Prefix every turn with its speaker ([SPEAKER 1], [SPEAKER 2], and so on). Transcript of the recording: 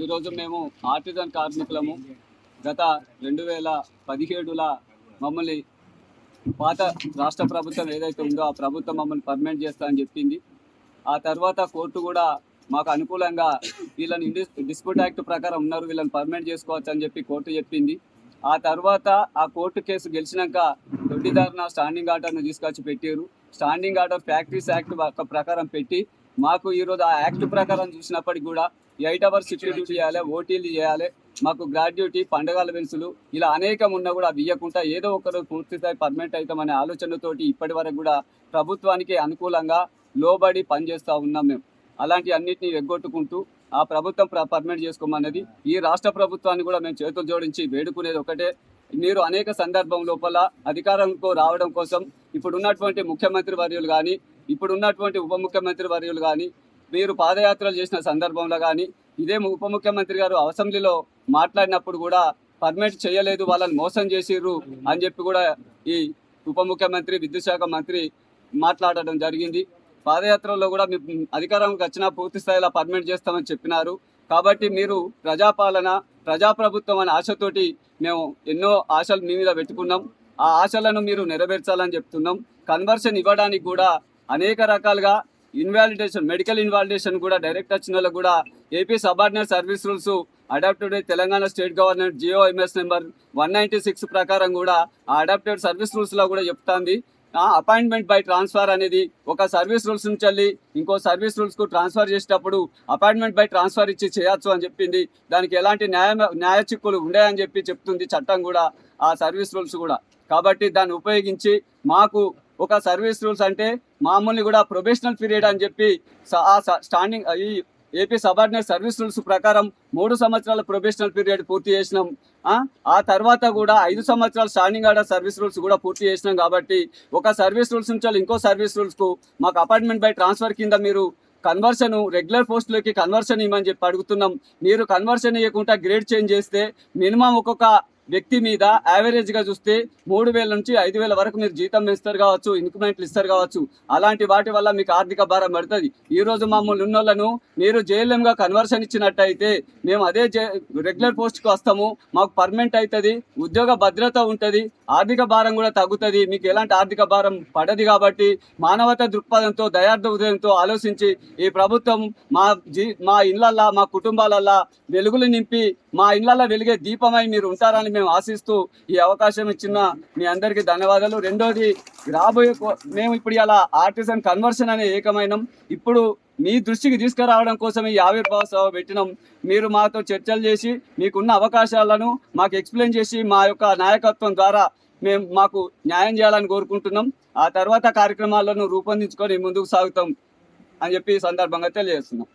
[SPEAKER 1] ఈరోజు మేము ఆర్టిజన్ కార్మికులము. గత 2017ల మమ్మల్ని పాత రాష్ట్ర ప్రభుత్వం ఏదైతే ఉందో ఆ ప్రభుత్వం మమ్మల్ని పర్మనెంట్ చేస్తా అని చెప్పింది. ఆ తర్వాత కోర్టు కూడా మాకు అనుకూలంగా వీళ్ళని డిస్ప్యూట్ యాక్ట్ ప్రకారం ఉన్నారు, వీళ్ళని పర్మనెంట్ చేసుకోవచ్చు అని చెప్పి కోర్టు చెప్పింది. ఆ తర్వాత ఆ కోర్టు కేసు గెలిచినాక దొడ్డిదారిన స్టాండింగ్ ఆర్డర్ను తీసుకొచ్చి పెట్టారు. స్టాండింగ్ ఆర్డర్ ఫ్యాక్టరీస్ యాక్ట్ ప్రకారం పెట్టి మాకు ఈరోజు ఆ యాక్ట్ ప్రకారం చూసినప్పటికి కూడా 8 hours షిఫ్ట్ డ్యూటీ చేయాలి, ఓటీలు చేయాలి, మాకు గ్రాడ్యుటీ, పండగల వెన్సులు ఇలా అనేకం ఉన్నా కూడా అవి ఇవ్వకుండా ఏదో ఒకరు పూర్తిస్థాయి పర్మనెంట్ అవుతామనే ఆలోచనతోటి ఇప్పటి వరకు కూడా ప్రభుత్వానికి అనుకూలంగా లోబడి పనిచేస్తూ ఉన్నాం మేము. అలాంటి అన్నింటినీ ఎగ్గొట్టుకుంటూ ఆ ప్రభుత్వం పర్మనెంట్ చేసుకోమన్నది. ఈ రాష్ట్ర ప్రభుత్వాన్ని కూడా మేము చేతులు జోడించి వేడుకునేది ఒకటే, మీరు అనేక సందర్భం లోపల అధికారంలో రావడం కోసం ఇప్పుడున్నటువంటి ముఖ్యమంత్రి వర్యులు కానీ ఇప్పుడున్నటువంటి ఉప ముఖ్యమంత్రి వర్యులు కానీ మీరు పాదయాత్రలు చేసిన సందర్భంలో కానీ ఇదే ఉప ముఖ్యమంత్రి గారు అసెంబ్లీలో మాట్లాడినప్పుడు కూడా పర్మనెంట్ చేయలేదు, వాళ్ళని మోసం చేసిర్రు అని చెప్పి కూడా ఈ ఉప ముఖ్యమంత్రి విద్యుత్ శాఖ మంత్రి మాట్లాడడం జరిగింది. పాదయాత్రలో కూడా మీ అధికారంకి వచ్చినా పూర్తి స్థాయిలో పర్మనెంట్ చేస్తామని చెప్పినారు. కాబట్టి మీరు ప్రజాపాలన, ప్రజాప్రభుత్వం అనే ఆశతోటి మేము ఎన్నో ఆశలు మీ మీద పెట్టుకున్నాం. ఆ ఆశలను మీరు నెరవేర్చాలని చెప్తున్నాం. కన్వర్షన్ ఇవ్వడానికి కూడా అనేక రకాలుగా ఇన్వాలిడేషన్, మెడికల్ ఇన్వాలిడేషన్ కూడా డైరెక్ట్ వచ్చిన వాళ్ళకు కూడా AP subordinate service rules adapted Telangana state government GOMS number 196 ప్రకారం కూడా ఆ అడాప్టెడ్ సర్వీస్ రూల్స్లో కూడా చెప్తాంది. అపాయింట్మెంట్ బై ట్రాన్స్ఫర్ అనేది ఒక సర్వీస్ రూల్స్ నుంచి వెళ్ళి ఇంకో సర్వీస్ రూల్స్కు ట్రాన్స్ఫర్ చేసేటప్పుడు అపాయింట్మెంట్ బై ట్రాన్స్ఫర్ ఇచ్చి చేయొచ్చు అని చెప్పింది. దానికి ఎలాంటి న్యాయ చిక్కులు ఉన్నాయని చెప్పి చెప్తుంది చట్టం కూడా, ఆ సర్వీస్ రూల్స్ కూడా. కాబట్టి దాన్ని ఉపయోగించి మాకు ఒక సర్వీస్ రూల్స్ అంటే మామూలు కూడా ప్రొబేషనల్ పీరియడ్ అని చెప్పి స్టాండింగ్ ఈ ఏపీ సబార్డినేట్ సర్వీస్ రూల్స్ ప్రకారం 3 సంవత్సరాల ప్రొబేషనల్ పీరియడ్ పూర్తి చేసినాం. ఆ తర్వాత కూడా 5 సంవత్సరాల స్టాండింగ్ ఆర్డర్ సర్వీస్ రూల్స్ కూడా పూర్తి చేసినాం. కాబట్టి ఒక సర్వీస్ రూల్స్ నుంచి ఇంకో సర్వీస్ రూల్స్కు మాకు అపాయింట్మెంట్ బై ట్రాన్స్ఫర్ కింద మీరు కన్వర్షన్, రెగ్యులర్ పోస్టులకి కన్వర్షన్ ఇవ్వమని చెప్పి అడుగుతున్నాం. మీరు కన్వర్షన్ ఇవ్వకుండా గ్రేడ్ చేంజ్ చేస్తే మినిమం ఒక్కొక్క వ్యక్తి మీద యావరేజ్గా చూస్తే 3,000 నుంచి 5,000 వరకు మీరు జీతం ఇస్తారు కావచ్చు, ఇంక్రిమెంట్లు ఇస్తారు కావచ్చు. అలాంటి వాటి వల్ల మీకు ఆర్థిక భారం పడుతుంది. ఈరోజు మమ్మల్ని ఉన్నోళ్ళను మీరు JLMగా కన్వర్షన్ ఇచ్చినట్టయితే మేము అదే రెగ్యులర్ పోస్ట్కి వస్తాము, మాకు పర్మనెంట్ అవుతుంది, ఉద్యోగ భద్రత ఉంటుంది, ఆర్థిక భారం కూడా తగ్గుతుంది, మీకు ఎలాంటి ఆర్థిక భారం పడది. కాబట్టి మానవతా దృక్పథంతో, దయార్థ ఉదయంతో ఆలోచించి ఈ ప్రభుత్వం మా ఇళ్లల్లో, మా కుటుంబాలల్లో వెలుగులు నింపి మా ఇళ్లలో వెలిగే దీపమై మీరు ఉంటారని మేము ఆశిస్తూ ఈ అవకాశం ఇచ్చిన మీ అందరికీ ధన్యవాదాలు. రెండోది, మేము ఇప్పుడు ఇలా ఆర్టిజన్ కన్వర్షన్ అనే ఏకమైనం ఇప్పుడు మీ దృష్టికి తీసుకురావడం కోసం ఈ ఆవిర్భావ సభ పెట్టినాం. మీరు మాతో చర్చలు చేసి మీకున్న అవకాశాలను మాకు ఎక్స్ప్లెయిన్ చేసి మా యొక్క నాయకత్వం ద్వారా మాకు న్యాయం చేయాలని కోరుకుంటున్నాం. ఆ తర్వాత కార్యక్రమాలను రూపొందించుకొని ముందుకు సాగుతాం అని చెప్పి ఈ సందర్భంగా తెలియజేస్తున్నాం.